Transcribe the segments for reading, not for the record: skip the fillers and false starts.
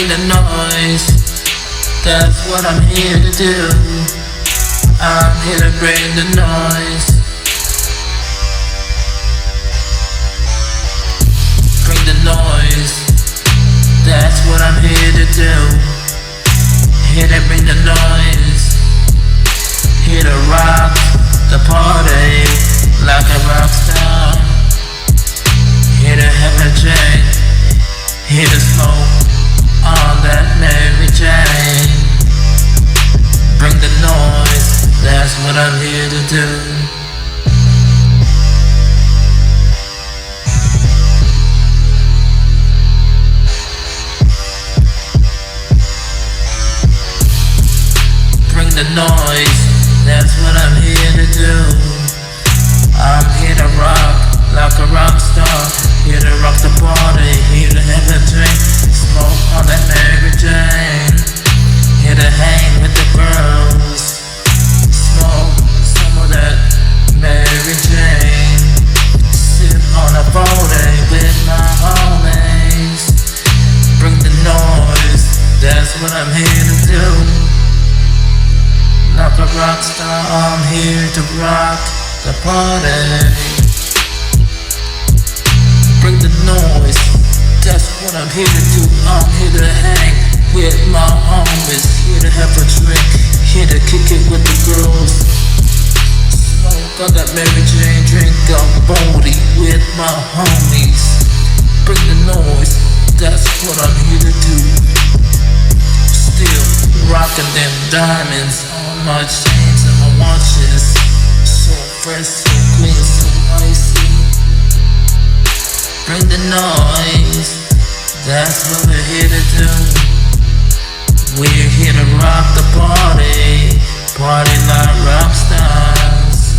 bring the noise. That's what I'm here to do. I'm here to bring the noise. Bring the noise. That's what I'm here to do. Here to bring the noise. Here to rock the party like a rock star. Here to have a drink. Here to smoke on that Mary Jane. Bring the noise, that's what I'm here to do. Bring the noise, that's what I'm here to do. I'm here to rock like a rock star. Here to rock the party, here to have a drink, smoke on that Mary Jane. Here to hang with the girls, smoke some of that Mary Jane. Sit on a party with my homies. Bring the noise, that's what I'm here to do. Like a rock star, I'm here to rock the party. Bring the noise, that's what I'm here to do. I'm here to hang with my homies. Here to have a drink, here to kick it with the girls. Smoke on that Mary Jane, drink a booty with my homies. Bring the noise, that's what I'm here to do. Still rocking them diamonds on my chains and my watches. So fresh, so clean, so icy. Bring the noise, that's what we're here to do. We're here to rock the party, party like rock stars.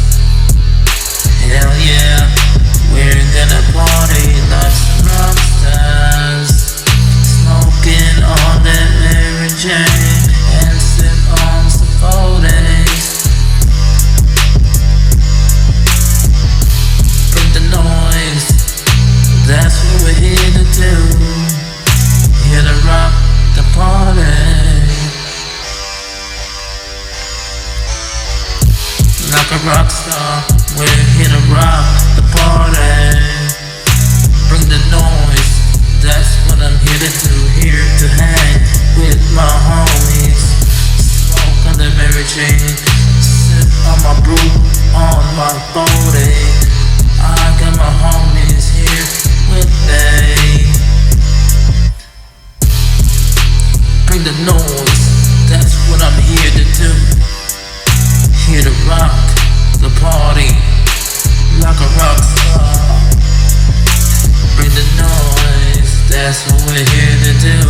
Hell yeah, we're gonna party like rock stars. Smoking on that Mary Jane and sip on some 40s. Bring the noise, that's what we're here to do. Here to rock the party. Like a rock star, we're here to rock the party. Bring the noise, that's what I'm here to do. Here to hang with my homies. Smoke on the Mary Jane, sip on my brew, on my body. I got my homies here with me. Bring the noise, that's what I'm here to do. Here to rock the party like a rock star. Bring the noise, that's what we're here to do.